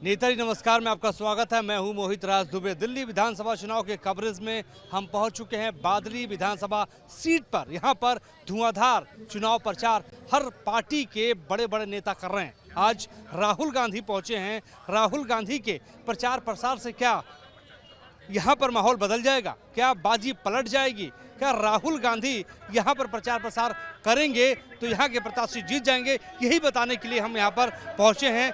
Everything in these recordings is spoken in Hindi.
नेताजी नमस्कार में आपका स्वागत है। मैं हूं मोहित राज दुबे। दिल्ली विधानसभा चुनाव के कवरेज में हम पहुंच चुके हैं बादली विधानसभा सीट पर। यहां पर धुआंधार चुनाव प्रचार हर पार्टी के बड़े बड़े नेता कर रहे हैं। आज राहुल गांधी पहुंचे हैं। राहुल गांधी के प्रचार प्रसार से क्या यहां पर माहौल बदल जाएगा? क्या बाजी पलट जाएगी? क्या राहुल गांधी यहां पर प्रचार प्रसार करेंगे तो यहां के प्रत्याशी जीत जाएंगे? यही बताने के लिए हम यहां पर पहुंचे हैं।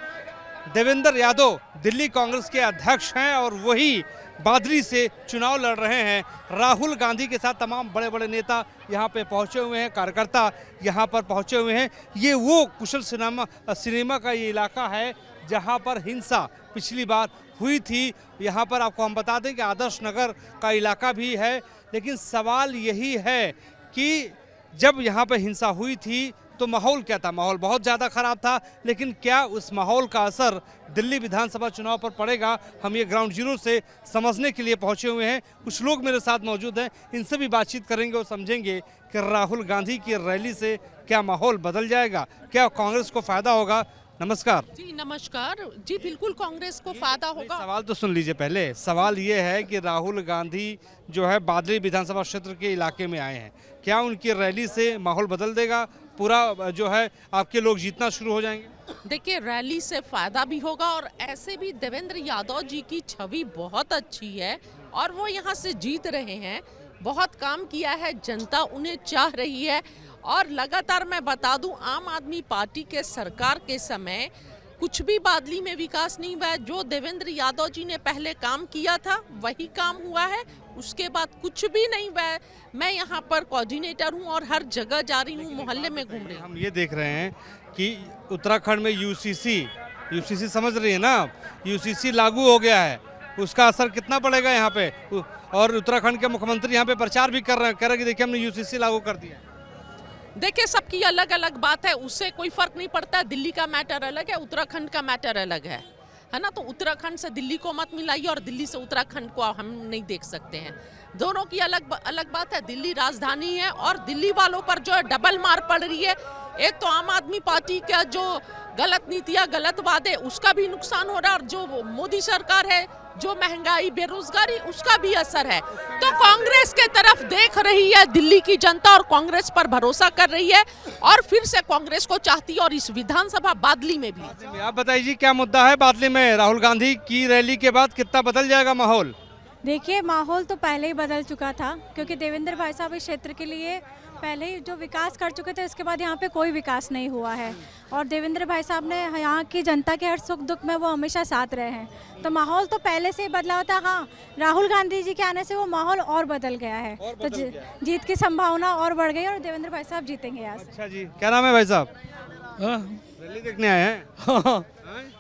देवेंद्र यादव दिल्ली कांग्रेस के अध्यक्ष हैं और वही बादली से चुनाव लड़ रहे हैं। राहुल गांधी के साथ तमाम बड़े बड़े नेता यहां पे पहुंचे हुए हैं, कार्यकर्ता यहां पर पहुंचे हुए हैं। ये वो कुशल सिनेमा का ये इलाका है जहां पर हिंसा पिछली बार हुई थी। यहाँ पर आपको हम बता दें कि आदर्श नगर का इलाका भी है, लेकिन सवाल यही है कि जब यहाँ पर हिंसा हुई थी तो माहौल क्या था? माहौल बहुत ज़्यादा खराब था, लेकिन क्या उस माहौल का असर दिल्ली विधानसभा चुनाव पर पड़ेगा? हम ये ग्राउंड जीरो से समझने के लिए पहुँचे हुए हैं। कुछ लोग मेरे साथ मौजूद हैं, इनसे भी बातचीत करेंगे और समझेंगे कि राहुल गांधी की रैली से क्या माहौल बदल जाएगा, क्या कांग्रेस को फ़ायदा होगा। नमस्कार जी। नमस्कार जी। बिल्कुल कांग्रेस को फायदा होगा। सवाल तो सुन लीजिए पहले। सवाल ये है कि राहुल गांधी जो है बादली विधानसभा क्षेत्र के इलाके में आए हैं, क्या उनकी रैली से माहौल बदल देगा? पूरा जो है आपके लोग जीतना शुरू हो जाएंगे? देखिए, रैली से फायदा भी होगा और ऐसे भी देवेंद्र यादव जी की छवि बहुत अच्छी है और वो यहाँ से जीत रहे हैं। बहुत काम किया है, जनता उन्हें चाह रही है और लगातार मैं बता दूं, आम आदमी पार्टी के सरकार के समय कुछ भी बादली में विकास नहीं हुआ है। जो देवेंद्र यादव जी ने पहले काम किया था वही काम हुआ है, उसके बाद कुछ भी नहीं हुआ है। मैं यहाँ पर कोऑर्डिनेटर हूँ और हर जगह जा रही हूँ, मोहल्ले में घूम रही हूँ। हम ये देख रहे हैं कि उत्तराखंड में यूसीसी समझ रही है ना आप? यूसीसी लागू हो गया है, उसका असर कितना पड़ेगा यहाँ पे? और उत्तराखंड के मुख्यमंत्री यहाँ पे प्रचार भी कर रहे हैं, कह रहे हैं कि देखिए हमने यूसीसी लागू कर दिया। देखिए, सबकी अलग अलग बात है, उससे कोई फर्क नहीं पड़ता। दिल्ली का मैटर अलग है, उत्तराखंड का मैटर अलग है ना। तो उत्तराखंड से दिल्ली को मत मिलाइए और दिल्ली से उत्तराखंड को हम नहीं देख सकते हैं। दोनों की अलग अलग बात है। दिल्ली राजधानी है और दिल्ली वालों पर जो है डबल मार पड़ रही है। एक तो आम आदमी पार्टी का जो गलत नीतियां, गलत वादे, उसका भी नुकसान हो रहा है और जो मोदी सरकार है, जो महंगाई, बेरोजगारी, उसका भी असर है। तो कांग्रेस के तरफ देख रही है दिल्ली की जनता और कांग्रेस पर भरोसा कर रही है और फिर से कांग्रेस को चाहती है और इस विधानसभा बादली में भी। आप बताइए जी, क्या मुद्दा है बादली में? राहुल गांधी की रैली के बाद कितना बदल जाएगा माहौल? देखिए, माहौल तो पहले ही बदल चुका था, क्योंकि देवेंद्र भाई साहब इस क्षेत्र के लिए पहले ही जो विकास कर चुके थे, इसके बाद यहाँ पे कोई विकास नहीं हुआ है। और देवेंद्र भाई साहब ने यहाँ की जनता के हर सुख दुख में वो हमेशा साथ रहे हैं। तो माहौल तो पहले से ही बदला होता। हाँ, राहुल गांधी जी के आने से वो माहौल और बदल गया है, तो जीत की संभावना और बढ़ गई और देवेंद्र भाई साहब जीतेंगे यहाँ से। अच्छा जी, क्या नाम है भाई साहब? रैली देखने आए हैं?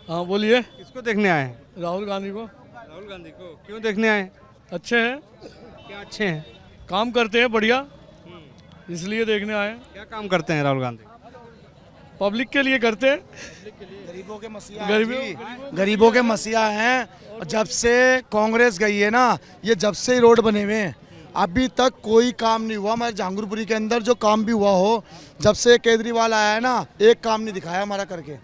हाँ बोलिए। किसको देखने आए हैं? राहुल गांधी को। राहुल गांधी को क्यों देखने आए? अच्छे हैं, क्या अच्छे हैं? काम करते हैं बढ़िया, इसलिए देखने आए। क्या काम करते हैं राहुल गांधी? पब्लिक के लिए करते हैं। गरीबों के मसीहा गरीबों के मसीहा हैं। और जब से कांग्रेस गई है ना, ये जब से ही रोड बने हुए हैं, अभी तक कोई काम नहीं हुआ। हमारे जहांगीरपुरी के अंदर जो काम भी हुआ हो, जब से केजरीवाल आया है ना, एक काम नहीं दिखाया हमारा करके।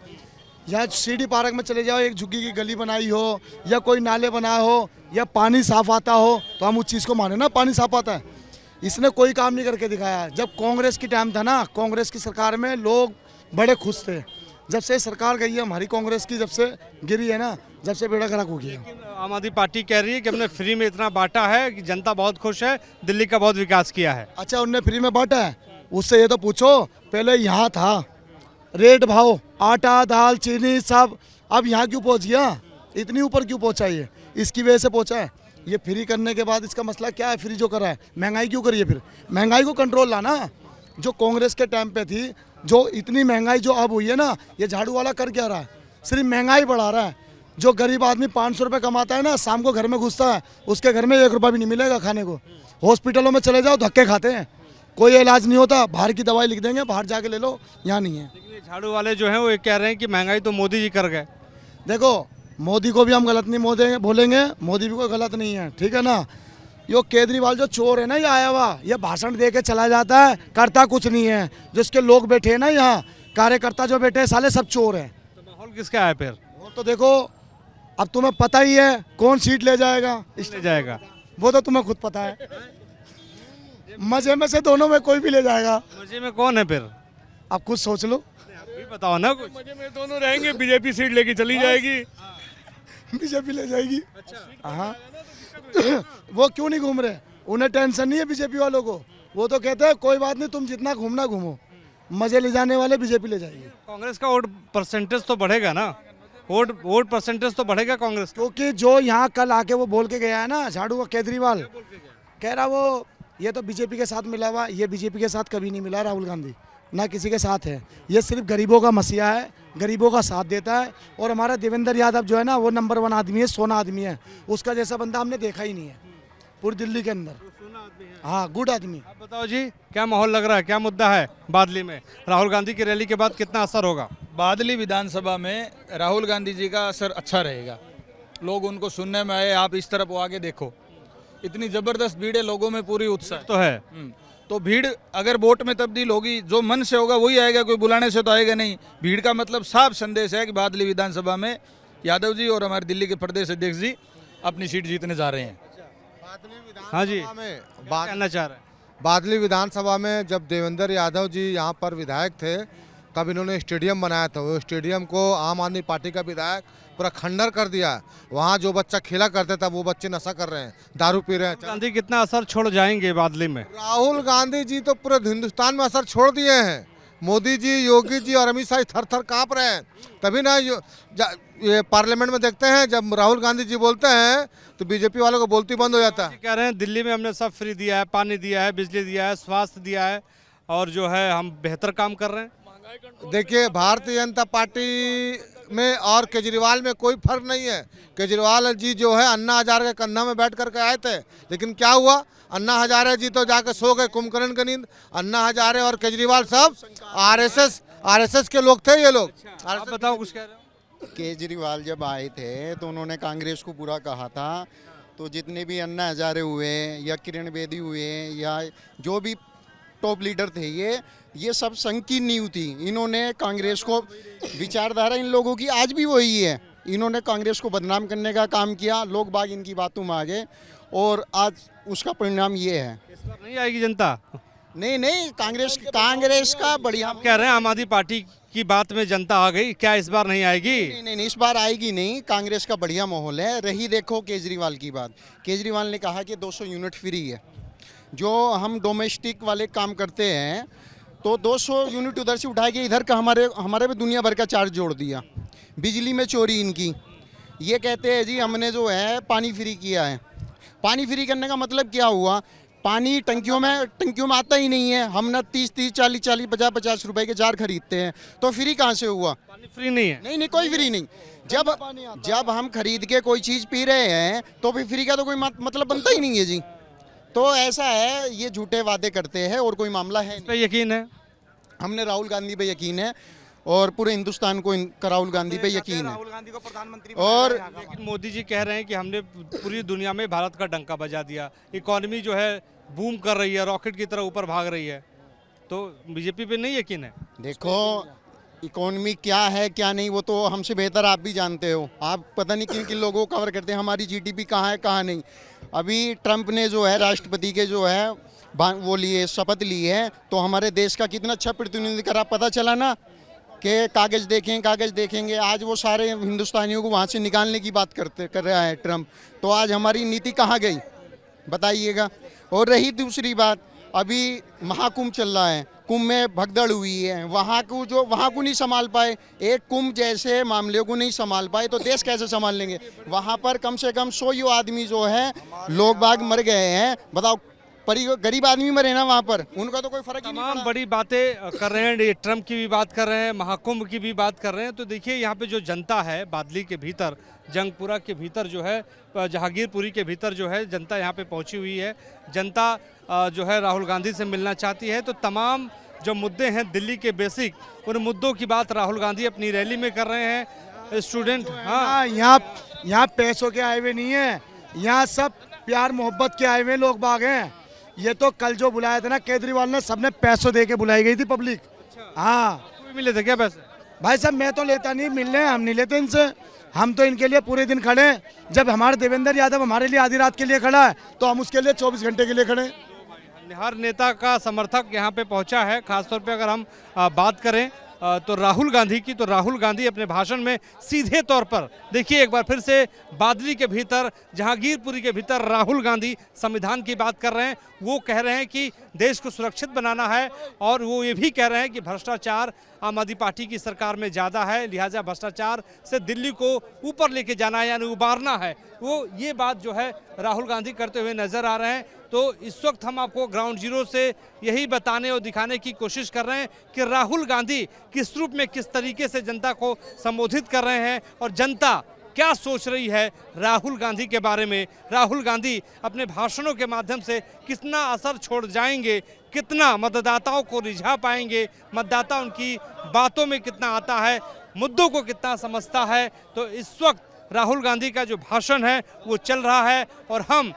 यहाँ सीडी पार्क में चले जाओ, एक झुग्गी की गली बनाई हो या कोई नाले बनाए हो या पानी साफ आता हो तो हम उस चीज़ को माने ना, पानी साफ आता है। इसने कोई काम नहीं करके दिखाया। जब कांग्रेस की टाइम था ना, कांग्रेस की सरकार में लोग बड़े खुश थे। जब से सरकार गई है हमारी कांग्रेस की, जब से गिरी है ना, जब से बेड़ा गर्क हो गया। आम आदमी पार्टी कह रही है कि हमने फ्री में इतना बांटा है कि जनता बहुत खुश है, दिल्ली का बहुत विकास किया है। अच्छा, उनने फ्री में बांटा है? उससे ये तो पूछो, पहले यहाँ था रेट भाव, आटा, दाल, चीनी सब, अब यहाँ क्यों पहुँच गया? इतनी ऊपर क्यों पहुँचा? ये इसकी वजह से पहुँचा है। ये फ्री करने के बाद इसका मसला क्या है? फ्री जो करा है, महंगाई क्यों करी है? फिर महंगाई को कंट्रोल लाना। जो कांग्रेस के टाइम पे थी, जो इतनी महंगाई जो अब हुई है ना, ये झाड़ू वाला कर क्या रहा है? सिर्फ महंगाई बढ़ा रहा है। जो गरीब आदमी 500 रुपये कमाता है ना, शाम को घर में घुसता है, उसके घर में 1 रुपया भी नहीं मिलेगा खाने को। हॉस्पिटलों में चले जाओ, धक्के खाते हैं, कोई इलाज नहीं होता, बाहर की दवाई लिख देंगे, बाहर जाके ले लो, यहाँ नहीं है। लेकिन ये झाड़ू वाले जो हैं वो ये कह रहे हैं कि महंगाई तो मोदी जी कर गए। देखो, मोदी को भी हम गलत नहीं बोलेंगे, मोदी भी कोई गलत नहीं है, ठीक है ना। यो केजरीवाल जो चोर है ना, ये आया हुआ, ये भाषण दे के चला जाता है, करता कुछ नहीं है। जो इसके लोग बैठे हैं ना यहाँ, कार्यकर्ता जो बैठे हैं, साले सब चोर हैं। तो माहौल किसका है फिर? तो देखो, अब तुम्हें पता ही है कौन सीट ले जाएगा, ले जाएगा। वो तो तुम्हें खुद पता है। मजे में से दोनों में कोई भी ले जाएगा। मजे में कौन है फिर? अब कुछ सोच लो। आप भी बताओ ना कुछ। मजे में दोनों रहेंगे, बीजेपी सीट लेके चली जाएगी। बीजेपी ले जाएगी। हाँ वो क्यों नहीं घूम रहे? उन्हें टेंशन नहीं है बीजेपी वालों को। वो तो कहते हैं कोई बात नहीं, तुम जितना घूमना घूमो, मजे ले जाने वाले बीजेपी ले जाएगी। कांग्रेस का वोट परसेंटेज तो बढ़ेगा ना, वोट परसेंटेज तो बढ़ेगा कांग्रेस का। क्योंकि जो यहाँ कल आके वो बोल के गया है ना, झाड़ू का केजरीवाल कह रहा वो ये तो बीजेपी के साथ मिला हुआ, ये बीजेपी के साथ कभी नहीं मिला राहुल गांधी, ना किसी के साथ है। ये सिर्फ गरीबों का मसीहा है, गरीबों का साथ देता है। और हमारा देवेंद्र यादव जो है ना, वो नंबर 1 आदमी है, सोना आदमी है। उसका जैसा बंदा हमने देखा ही नहीं है पूरी दिल्ली के अंदर। हाँ, गुड आदमी। आप बताओ जी, क्या माहौल लग रहा है, क्या मुद्दा है बादली में? राहुल गांधी की रैली के बाद कितना असर होगा? बादली विधानसभा में राहुल गांधी जी का असर अच्छा रहेगा। लोग उनको सुनने में आए, आप इस तरफ वो आगे देखो, इतनी जबरदस्त भीड़ है, लोगों में पूरी उत्साह तो है। तो भीड़ अगर वोट में तब्दील होगी, जो मन से होगा वही आएगा, कोई बुलाने से तो आएगा नहीं। भीड़ का मतलब साफ संदेश है कि बादली विधानसभा में यादव जी और हमारे दिल्ली के प्रदेश अध्यक्ष जी अपनी सीट जीतने जा रहे हैं। हाँ जी, में क्या कहना चाह रहे हैं? बादली विधानसभा में जब देवेंद्र यादव जी यहाँ पर विधायक थे, तब इन्होंने स्टेडियम बनाया था। वो स्टेडियम को आम आदमी पार्टी का विधायक पूरा खंडर कर दिया। वहाँ जो बच्चा खेला करते थे वो बच्चे नशा कर रहे हैं, दारू पी रहे हैं। गांधी कितना असर छोड़ जाएंगे बादली में? राहुल गांधी जी तो पूरे हिंदुस्तान में असर छोड़ दिए हैं। मोदी जी, योगी जी और अमित शाह थर थर काँप रहे हैं। तभी ना ये पार्लियामेंट में देखते हैं, जब राहुल गांधी जी बोलते हैं तो बीजेपी वालों को बोलती बंद हो जाता है। कह रहे हैं दिल्ली में हमने सब फ्री दिया है, पानी दिया है, बिजली दिया है, स्वास्थ्य दिया है, और जो है हम बेहतर काम कर रहे हैं। देखिए, भारतीय जनता पार्टी में और केजरीवाल में कोई फर्क नहीं है। केजरीवाल जी जो है अन्ना हजारे के कंधा में बैठ करके आए थे, लेकिन क्या हुआ? अन्ना हजारे जी तो जाकर सो गए कुंभकर्ण की नींद। अन्ना हजारे और केजरीवाल सब आरएसएस के लोग थे। ये लोग आप बताओ, कुछ कह रहे हो? केजरीवाल जब आए थे तो उन्होंने कांग्रेस को बुरा कहा था। तो जितने भी अन्ना हजारे हुए या किरण बेदी हुए या जो भी टॉप लीडर थे, ये सब संघ की नींव थी। इन्होंने कांग्रेस को, विचारधारा इन लोगों की आज भी वही है। इन्होंने कांग्रेस को बदनाम करने का काम किया, लोग बाग इनकी बातों में आ गए और आज उसका परिणाम ये है। इस बार नहीं आएगी जनता? नहीं, कांग्रेस का बढ़िया। कह रहे हैं आम आदमी पार्टी की बात में जनता आ गई, क्या इस बार नहीं आएगी? नहीं, इस बार आएगी नहीं। कांग्रेस का बढ़िया माहौल है। रही देखो केजरीवाल की बात, केजरीवाल ने कहा कि 200 यूनिट फ्री है। जो हम डोमेस्टिक वाले काम करते हैं तो 200 यूनिट उधर से उठा के इधर का हमारे भी दुनिया भर का चार्ज जोड़ दिया। बिजली में चोरी इनकी। ये कहते हैं जी हमने जो है पानी फ्री किया है। पानी फ्री करने का मतलब क्या हुआ? पानी टंकियों में आता ही नहीं है। हम ना 30-30, 40-40, 50-50 रुपए के जार खरीदते हैं, तो फ्री कहाँ से हुआ? पानी फ्री नहीं है। नहीं, कोई फ्री नहीं। जब हम खरीद के कोई चीज़ पी रहे हैं तो फिर फ्री का तो कोई मतलब बनता ही नहीं है जी। तो ऐसा है, ये झूठे वादे करते हैं और कोई मामला है इस पे यकीन है? हमने राहुल गांधी पे यकीन है और पूरे हिंदुस्तान को राहुल गांधी पे यकीन है। राहुल गांधी को प्रधानमंत्री और लेकिन मोदी जी कह रहे हैं कि हमने पूरी दुनिया में भारत का डंका बजा दिया, इकोनॉमी जो है बूम कर रही है, रॉकेट की तरह ऊपर भाग रही है, तो बीजेपी पे नहीं यकीन है? देखो, इकोनॉमी क्या है क्या नहीं वो तो हमसे बेहतर आप भी जानते हो। आप पता नहीं किन किन लोगों को कवर करते हैं, हमारी जीडीपी कहाँ है कहाँ नहीं। अभी ट्रंप ने जो है राष्ट्रपति के जो है वो लिए, शपथ ली है, तो हमारे देश का कितना अच्छा प्रतिनिधित्व करा। पता चला ना कि कागज़ देखेंगे। आज वो सारे हिंदुस्तानियों को वहाँ से निकालने की बात कर रहा है ट्रंप। तो आज हमारी नीति कहाँ गई बताइएगा। और रही दूसरी बात, अभी महाकुंभ चल रहा है, कुंभ में भगदड़ हुई है, वहाँ को नहीं संभाल पाए, एक कुंभ जैसे मामले को नहीं संभाल पाए तो देश कैसे संभाल लेंगे? वहाँ पर कम से कम 100 आदमी जो है लोग बाग मर गए हैं। बताओ, गरीब आदमी मरे ना वहाँ पर, उनका तो कोई फर्क ही नहीं पड़ा। तमाम बड़ी बातें कर रहे हैं, ट्रंप की भी बात कर रहे हैं, महाकुंभ की भी बात कर रहे हैं। तो देखिए यहाँ पे जो जनता है बादली के भीतर, जंगपुरा के भीतर जो है, जहांगीरपुरी के भीतर जो है जनता यहाँ पे पहुँची हुई है। जनता जो है राहुल गांधी से मिलना चाहती है। तो तमाम जो मुद्दे हैं दिल्ली के बेसिक, उन मुद्दों की बात राहुल गांधी अपनी रैली में कर रहे हैं। स्टूडेंट, हाँ, यहाँ पैसों के आए हुए नहीं है, यहाँ सब प्यार मोहब्बत के आए हुए लोग बाग हैं। ये तो कल जो बुलाया था ना केजरीवाल ने, सबने पैसों दे के बुलाई गई थी पब्लिक। हाँ, मिले थे क्या पैसे? भाई साहब मैं तो लेता नहीं, मिलने हम नहीं लेते इनसे। हम तो इनके लिए पूरे दिन खड़े हैं। जब हमारे देवेंद्र यादव हमारे लिए आधी रात के लिए खड़ा है तो हम उसके लिए 24 घंटे के लिए खड़े हैं। हर नेता का समर्थक यहाँ पे पहुंचा है। खासतौर पे अगर हम बात करें तो राहुल गांधी की, तो राहुल गांधी अपने भाषण में सीधे तौर पर देखिए एक बार फिर से बादली के भीतर, जहांगीरपुरी के भीतर राहुल गांधी संविधान की बात कर रहे हैं। वो कह रहे हैं कि देश को सुरक्षित बनाना है और वो ये भी कह रहे हैं कि भ्रष्टाचार आम आदमी पार्टी की सरकार में ज़्यादा है, लिहाजा भ्रष्टाचार से दिल्ली को ऊपर लेके जाना है, यानी उबारना है। वो ये बात जो है राहुल गांधी करते हुए नजर आ रहे हैं। तो इस वक्त हम आपको ग्राउंड जीरो से यही बताने और दिखाने की कोशिश कर रहे हैं कि राहुल गांधी किस रूप में, किस तरीके से जनता को संबोधित कर रहे हैं और जनता क्या सोच रही है राहुल गांधी के बारे में। राहुल गांधी अपने भाषणों के माध्यम से कितना असर छोड़ जाएंगे, कितना मतदाताओं को रिझा पाएंगे, मतदाता उनकी बातों में कितना आता है, मुद्दों को कितना समझता है। तो इस वक्त राहुल गांधी का जो भाषण है वो चल रहा है और हम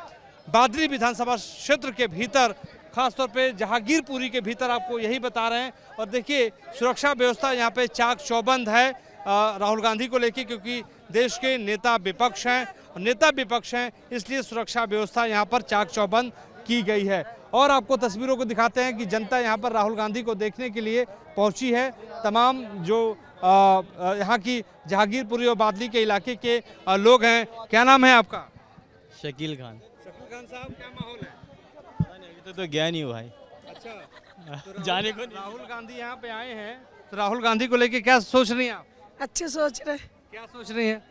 बादली विधानसभा क्षेत्र के भीतर, खासतौर पे जहांगीरपुरी के भीतर आपको यही बता रहे हैं। और देखिए सुरक्षा व्यवस्था यहाँ पे चाक चौबंद है राहुल गांधी को लेके, क्योंकि देश के नेता विपक्ष हैं और नेता विपक्ष हैं, इसलिए सुरक्षा व्यवस्था यहाँ पर चाक चौबंद की गई है। और आपको तस्वीरों को दिखाते हैं कि जनता यहाँ पर राहुल गांधी को देखने के लिए पहुँची है। तमाम जो यहाँ की जहांगीरपुरी और बादली के इलाके के लोग हैं। क्या नाम है आपका? शकील खान। शकील खान साहब, क्या माहौल है? अभी तो गया नहीं हुआ है। अच्छा, जाने को राहुल गांधी यहाँ पे आए हैं, तो राहुल गांधी को लेके क्या सोच रही हैं आप? अच्छी सोच रहे, क्या सोच रही हैं?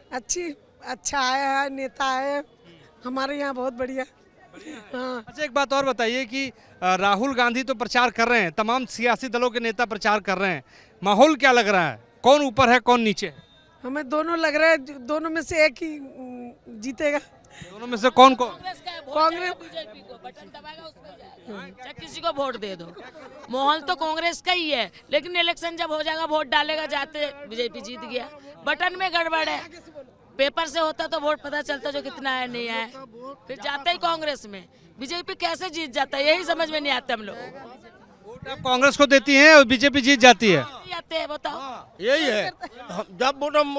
अच्छा आया है, नेता है हमारे यहाँ, बहुत बढ़िया। हाँ। अच्छा, एक बात और बताइए कि राहुल गांधी तो प्रचार कर रहे हैं, तमाम सियासी दलों के नेता प्रचार कर रहे हैं, माहौल क्या लग रहा है? कौन ऊपर है, कौन नीचे है? हमें दोनों लग रहा है, दोनों में से एक ही जीतेगा। दोनों में से कौन? कांग्रेस। बीजेपी को बटन दबाएगा उसमें जाएगा, चाहे किसी को वोट दे दो। माहौल तो कांग्रेस का ही है, लेकिन इलेक्शन जब हो जाएगा, वोट डालेगा, जाते बीजेपी जीत गया। बटन में गड़बड़ है, पेपर से होता तो वोट पता चलता जो कितना है नहीं है, फिर जाते ही कांग्रेस में। बीजेपी कैसे जीत जाता है यही समझ में नहीं आता हम लोगों को। वोट आप कांग्रेस को देती हैं और बीजेपी जीत जाती है? आते हैं, बताओ। यही है, जब वोट हम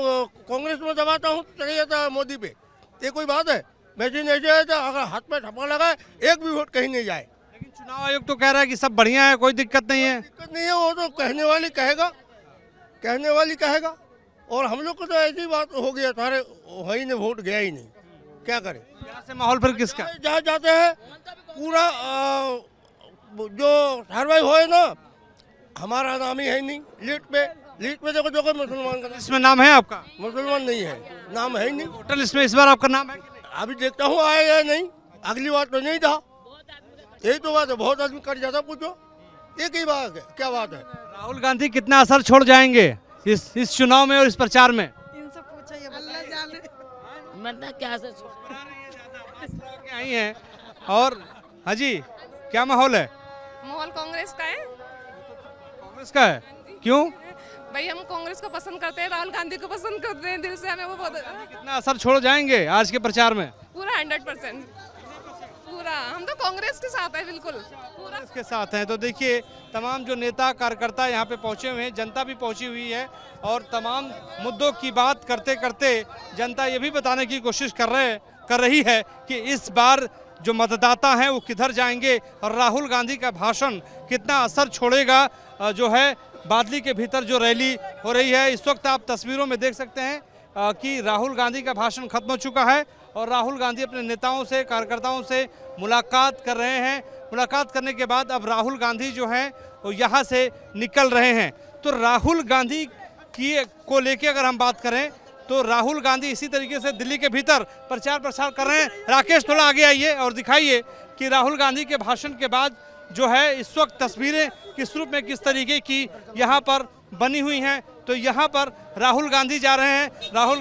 कांग्रेस में दबाता हूँ तो चले जाता है मोदी पे। ये कोई बात है? मैसेज नहीं जाए तो अगर हाथ में ठप्पा लगाए एक भी वोट कहीं नहीं जाए। लेकिन चुनाव आयोग तो कह रहा है कि सब बढ़िया है, कोई दिक्कत नहीं है। दिक्कत नहीं है, वो तो कहने वाली कहेगा। और हम लोग को तो ऐसी बात हो गया, सारे वही ने वोट गया ही नहीं, क्या करें? यहाँ से माहौल फिर किसका? जहाँ जाते हैं पूरा जो सर्वाइव हो ना, हमारा नाम ही है नहीं लीड पे देखो जो कोई मुसलमान का, इसमें नाम है आपका? मुसलमान नहीं है, नाम है ही नहीं। वोटर लिस्ट में इस बार आपका नाम है कि नहीं? अभी देखता हूँ आया या नहीं, अगली बार तो नहीं था। यही तो बात है, बहुत आदमी कर जाता, पूछो एक ही बात है, क्या बात है? राहुल गांधी कितना असर छोड़ जाएंगे इस चुनाव में और इस प्रचार में? इनसे पूछा ये अल्लाह जाने। मतलब क्या से आई हैं। और हाँ जी, क्या माहौल है? माहौल कांग्रेस का है। कांग्रेस का है? क्यों? भाई हम कांग्रेस को पसंद करते हैं, राहुल गांधी को पसंद करते हैं दिल से, हमें वो बहुत कितना असर छोड़ जाएंगे आज के प्रचार में? पूरा 100% पूरा। हम तो कांग्रेस के साथ है, बिल्कुल पूरा इसके साथ हैं। तो देखिए तमाम जो नेता कार्यकर्ता यहाँ पे पहुँचे हुए हैं, जनता भी पहुँची हुई है और तमाम मुद्दों की बात करते करते जनता ये भी बताने की कोशिश कर रही है कि इस बार जो मतदाता हैं वो किधर जाएंगे और राहुल गांधी का भाषण कितना असर छोड़ेगा। जो है बादली के भीतर जो रैली हो रही है, इस वक्त आप तस्वीरों में देख सकते हैं कि राहुल गांधी का भाषण खत्म हो चुका है और राहुल गांधी अपने नेताओं से, कार्यकर्ताओं से मुलाकात कर रहे हैं। मुलाकात करने के बाद अब राहुल गांधी जो हैं वो यहाँ से निकल रहे हैं। तो राहुल गांधी को लेके अगर हम बात करें तो राहुल गांधी इसी तरीके से दिल्ली के भीतर प्रचार प्रसार कर रहे हैं। राकेश थोड़ा आगे आइए और दिखाइए कि राहुल गांधी के भाषण के बाद जो है इस वक्त तस्वीरें किस रूप में, किस तरीके की यहाँ पर बनी हुई हैं। तो यहाँ पर राहुल गांधी जा रहे हैं। राहुल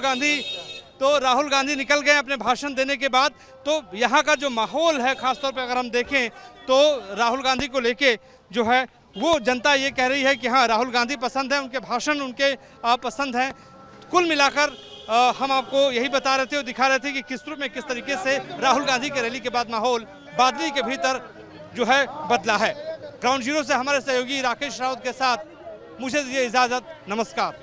गांधी निकल गए अपने भाषण देने के बाद। तो यहाँ का जो माहौल है, खासतौर पे अगर हम देखें तो राहुल गांधी को लेके जो है वो जनता ये कह रही है कि हाँ राहुल गांधी पसंद है, उनके भाषण उनके पसंद हैं। कुल मिलाकर हम आपको यही बता रहे थे और दिखा रहे थे कि किस रूप में, किस तरीके से राहुल गांधी के रैली के बाद माहौल बादली के भीतर जो है बदला है। ग्राउंड जीरो से हमारे सहयोगी राकेश राउत के साथ मुझे दीजिए इजाजत। नमस्कार।